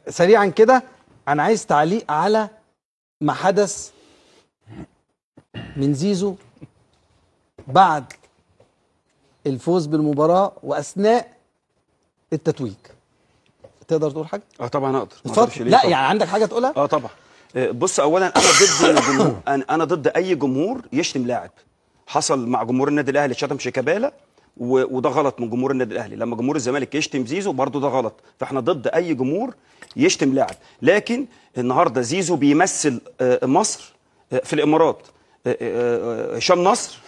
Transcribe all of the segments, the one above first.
سريعا كده انا عايز تعليق على ما حدث من زيزو بعد الفوز بالمباراة واثناء التتويج. تقدر تقول حاجه؟ طبعا اقدر. اتفضل. لا يعني عندك حاجه تقولها؟ طبعا. بص، اولا انا ضد الجمهور. انا ضد اي جمهور يشتم لاعب. حصل مع جمهور النادي الاهلي، شتم شيكابالا وده غلط من جمهور النادي الاهلي. لما جمهور الزمالك يشتم زيزو برضه ده غلط. فاحنا ضد اي جمهور يشتم لاعب. لكن النهارده زيزو بيمثل مصر في الامارات. هشام نصر،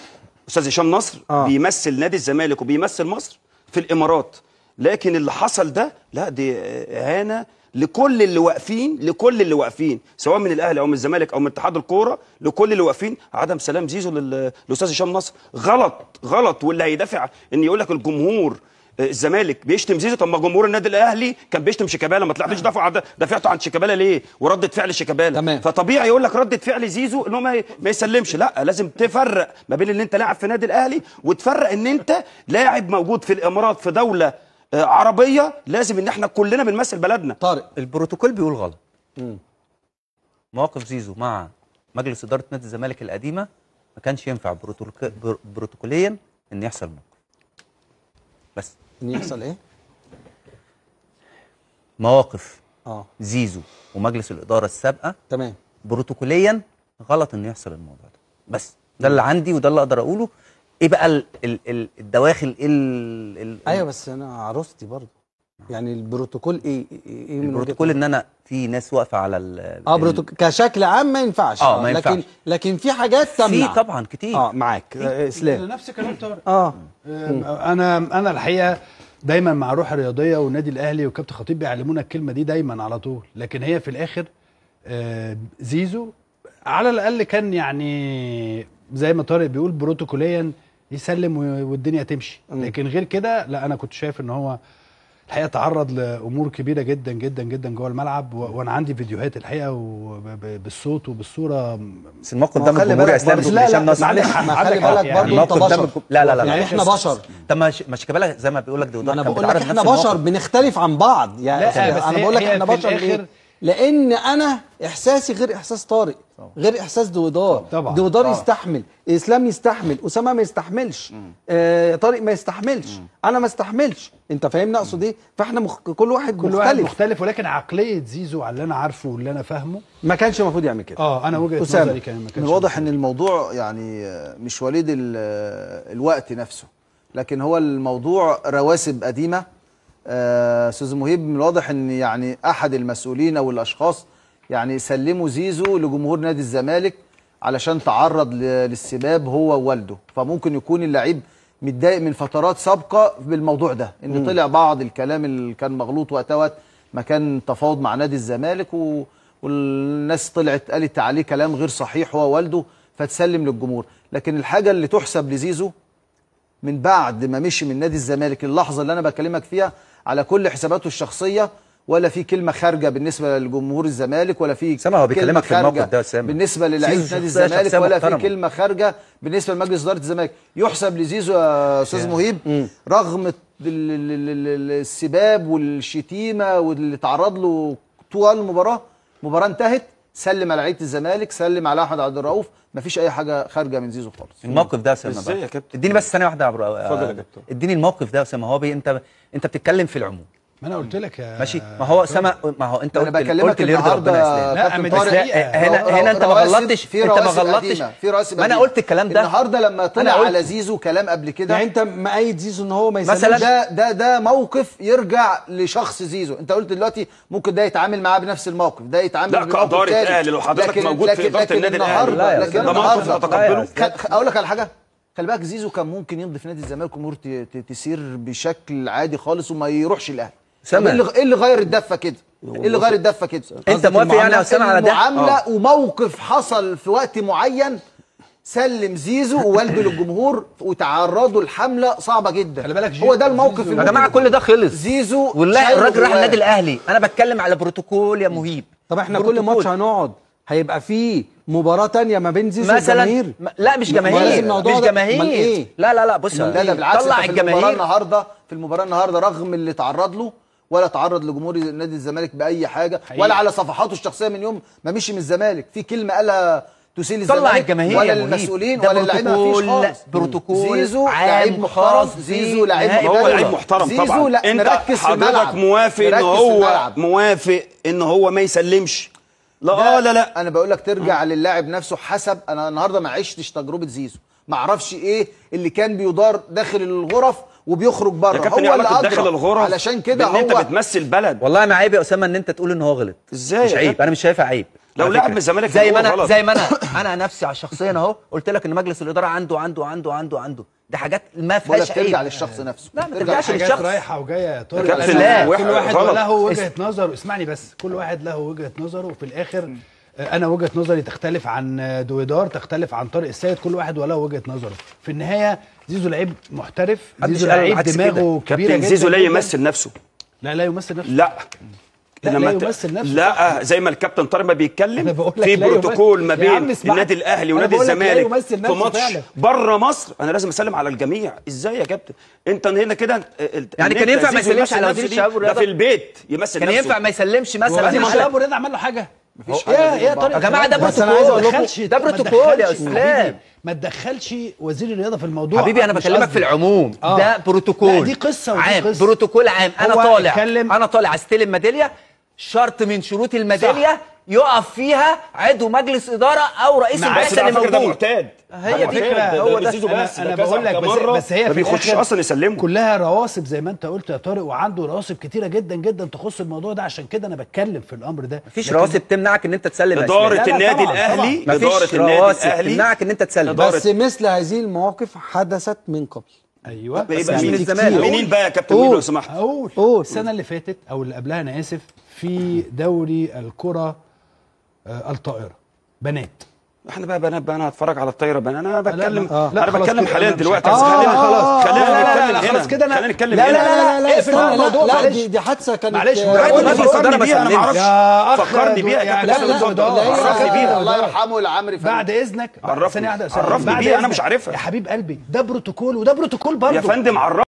استاذ هشام نصر بيمثل نادي الزمالك وبيمثل مصر في الامارات. لكن اللي حصل ده لا، دي اهانه لكل اللي واقفين سواء من الاهلي او من الزمالك او من اتحاد الكوره. لكل اللي واقفين عدم سلام زيزو للاستاذ هشام نصر غلط. واللي هيدافع ان يقول لك الجمهور الزمالك بيشتم زيزو، طب ما جمهور النادي الاهلي كان بيشتم شيكابالا، ما طلعتوش دافعتوا عن شيكابالا ليه؟ وردة فعل شيكابالا. فطبيعي يقول لك ردة فعل زيزو ان هو ما يسلمش. لا، لازم تفرق ما بين ان انت لاعب في النادي الاهلي وتفرق ان انت لاعب موجود في الامارات في دوله عربيه. لازم ان احنا كلنا بنمثل بلدنا. طارق، البروتوكول بيقول غلط. مواقف زيزو مع مجلس اداره نادي الزمالك القديمه ما كانش ينفع بروتوكوليا ان يحصل موقف. بس ان يحصل ايه؟ مواقف زيزو ومجلس الاداره السابقه تمام بروتوكوليا غلط ان يحصل الموضوع ده. بس ده اللي عندي وده اللي اقدر اقوله. ايه بقى الدواخل ايوه بس انا عروستي برضه. يعني البروتوكول ايه من البروتوكول ان انا في ناس واقفه على بروتوكول كشكل عام ما ينفعش. ما ينفعش. لكن في حاجات تمنع. في طبعا كتير. معاك اسلام. نفس كلام طارق. انا الحقيقه دايما مع روح الرياضيه والنادي الاهلي وكابتن خطيب بيعلمونا الكلمه دي دايما على طول. لكن هي في الاخر زيزو على الاقل كان يعني زي ما طارق بيقول بروتوكوليا يسلم والدنيا تمشي. لكن غير كده لا، انا كنت شايف ان هو الحقيقه تعرض لامور كبيره جدا جدا جدا جوه الملعب. وانا عندي فيديوهات الحقيقه بالصوت وبالصوره. بس الموقف ده من الجمهور يا اسلام. لا معلش، خلي بالك برضه انت بشر. لا يعني احنا بشر. طب ما شيكابالا زي ما بيقول لك ده انا بقول لك احنا بشر بنختلف عن بعض. يعني انا بقول لك احنا بشر ليه؟ لان انا احساسي غير احساس طارق، غير احساس دويدار. دويدار يستحمل، اسلام يستحمل، اسامه ما يستحملش، طارق ما يستحملش، انا ما استحملش. انت فاهمني اقصد ايه؟ فاحنا كل واحد مختلف. ولكن عقليه زيزو على اللي انا عارفه واللي انا فاهمه ما كانش المفروض يعمل كده. انا وجهه نظري كان ما كانش. من الواضح ان الموضوع يعني مش وليد الوقت نفسه، لكن هو الموضوع رواسب قديمه. استاذ مهيب، من الواضح ان يعني احد المسؤولين او الاشخاص يعني سلموا زيزو لجمهور نادي الزمالك علشان تعرض للسباب هو ووالده. فممكن يكون اللعيب متضايق من فترات سابقه بالموضوع ده، ان طلع بعض الكلام اللي كان مغلوط وقت ما كان تفاوض مع نادي الزمالك والناس طلعت قالت عليه كلام غير صحيح هو والده، فتسلم للجمهور. لكن الحاجه اللي تحسب لزيزو من بعد ما مشي من نادي الزمالك اللحظه اللي انا بكلمك فيها على كل حساباته الشخصيه، ولا في كلمه خارجه بالنسبه لجمهور الزمالك، ولا في هو بيكلمك في الموقف ده بالنسبه للاعيبه نادي الزمالك، ولا في كلمه خارجه بالنسبه لمجلس اداره الزمالك. يحسب لزيزو يا استاذ مهيب رغم السباب والشتيمه واللي تعرض له طوال المباراه انتهت، سلم على لعيبه الزمالك، سلم على احمد عبد الرؤوف، مفيش اي حاجه خارجه من زيزو خالص. الموقف ده يا اسامه ازاي يا كابتن؟ اديني بس ثانيه واحده يا اتفضل يا كابتن. اديني الموقف ده يا اسامه. هو انت بتتكلم في العموم. ما انا قلت لك ماشي. ما هو اسامه، ما هو انت قلت اللي يرضي ربنا يا اسلام. لا هنا انت ما غلطتش. انت ما غلطتش في راسب. ما انا قلت الكلام ده النهارده لما طلع على زيزو كلام قبل كده. يعني انت مأيد زيزو ان هو ما يسلمش مثلا؟ ده موقف يرجع لشخص زيزو. انت قلت دلوقتي ممكن ده يتعامل معاه بنفس الموقف، ده يتعامل بموقف كاداره اهلي. لو حضرتك موجود في اداره النادي الاهلي لكن ده موقف تتقبله. اقول لك على حاجه، خلي بالك زيزو كان ممكن يمضي في نادي الزمالك والامور تسير بشكل عادي خالص وما يروحش الاهلي. ايه اللي غير الدفه كده؟ ايه اللي غير الدفه كده؟ انت موافق يعني يا اسامه على ده؟ معامله وموقف حصل في وقت معين، سلم زيزو ووالده للجمهور وتعرضوا لحمله صعبه جدا. خلي بالك هو ده الموقف. يا جماعه كل ده خلص. زيزو والله الراجل راح النادي الاهلي. انا بتكلم على بروتوكول يا مهيب. طب احنا كل ماتش هنقعد هيبقى فيه مباراة تانية ما بين زيزو والجماهير؟ لا مش جماهير، مش جماهير. إيه؟ لا بص لا بالعكس. طلع الجماهير في المباراة النهارده رغم اللي تعرض له ولا تعرض لجمهور نادي الزمالك باي حاجه حقيقي. ولا على صفحاته الشخصيه من يوم ما مشي من الزمالك في كلمه قالها تسيل الزمالك طلع الجماهير ولا يا مهيب. للمسؤولين ده ولا للعيبه، ما فيش خالص. بروتوكول زيزو عام لعيب محترم، خاص زيزو لعيب بنهائي. محترم، هو لعيب محترم زيزو طبعا. لا انت مركز في الملعب، حضرتك موافق ان مركز في هو الملعب. موافق ان هو ما يسلمش؟ لا لا انا بقول لك ترجع للاعب نفسه حسب. انا النهارده ما عشتش تجربه زيزو، ما اعرفش ايه اللي كان بيدار داخل الغرف وبيخرج يا بره. كابتن هو يا اللي علاقة داخل أدرى. الغرف علشان كده بإن انت هو بتمثل بلد. والله ما عيب يا اسامه ان انت تقول ان هو غلط. ازاي مش يا عيب، كابتن؟ انا مش شايفها عيب. لو على لاعب فكرة. من الزمالك زي ما هو انا غلط. زي ما انا نفسي شخصيا اهو قلت لك ان مجلس الاداره عنده دي حاجات ما بقول لك فيهاش عيب. ترجع للشخص نفسه. لا، ما ترجع ترجعش للشخص. حاجات للشخص. رايحه وجايه يا طارق. كابتن لا، كل واحد غلط. له وجهه نظر. اسمعني بس، كل واحد له وجهه نظره، وفي الاخر انا وجهه نظري تختلف عن دويدار، تختلف عن طارق السيد، كل واحد وله وجهه نظره. في النهايه زيزو لعيب محترف، زيزو لعيب دماغه كبيره كابتن جدا. زيزو لا جداً. يمثل نفسه. لا يمثل نفسه. لا لا إنما يمثل نفسه. لا، زي ما الكابتن طارق ما أنا بيتكلم بقول لك في لا بروتوكول ما يمثل. يا عم بين اسمعني. النادي الاهلي أنا ونادي بقول لك لا الزمالك يمثل في نفسه ماتش فعلا. بره مصر. انا لازم اسلم على الجميع. ازاي يا كابتن انت هنا كده يعني كان ينفع ما يسلمش على وزير الشباب ده والرياضه؟ في البيت يمثل كان نفسه. ينفع ما يسلمش هو مثلا وزير على- الشباب والرياضه عمل له حاجه؟ مفيش حاجه يا طارق يا جماعه ده بس أنا بروتوكول. عايز أقول لكم، ده ما بروتوكول يا تدخلش- اسلام. حبيبي، ما تدخلش وزير الرياضه في الموضوع. حبيبي انا مش بكلمك قصدي. في العموم. ده بروتوكول. لا، دي قصة ودي عام. قصة. بروتوكول عام. انا هو طالع اتكلم- انا طالع استلم ميداليه، شرط من شروط الميداليه يقف فيها عضو مجلس اداره او رئيس معاك. البعثه على اللي فكرة ده موجود. معتاد. هي دي معتاد. هو ده. زيزو بس انا ده كذا بقول لك مرة بس هي ما في بيخش الآخر اصلا يسلمه. كلها رواسب زي ما انت قلت يا طارق، وعنده رواسب كتيره جدا جدا تخص الموضوع ده. عشان كده انا بتكلم في الامر ده. مفيش لكن رواسب تمنعك ان انت تسلم يا إدارة اسلام. لا، النادي طبعاً، الأهلي طبعاً. إدارة مفيش النادي رواسب الأهلي تمنعك ان انت تسلم. بس مثل هذه المواقف حدثت من قبل. ايوه يبقى بس مين من كتير. الزمالك. منين بقى يا كابتن مين لو قول. سمحت؟ قول السنه اللي فاتت او اللي قبلها انا اسف، في دوري الكره الطائره بنات. احنا بقى بنات بقى، انا هتفرج على الطايره بقى. انا بتكلم لا، انا خلاص بتكلم كده. حاليا أنا مش دلوقتي. عايز- خلينا نتكلم هنا. خلاص كده. خلينا نتكلم لا، هنا. لا، لا، اقفل الموضوع، لا معلش. دي حادثه كانت معلش، فكرني الإدارة ما بيها انا ما سلمش. اعرفش. فكرني بيها يا يعني كابتن. لا، اتفضل. لا، عرفني بيها. الله يرحمه العمري فندم. بعد اذنك عرفني. ثانيه واحده عرفني بعد بيها، أنا إذنك. مش عارفها. يا حبيب قلبي ده بروتوكول وده بروتوكول برضه يا فندم عرفني.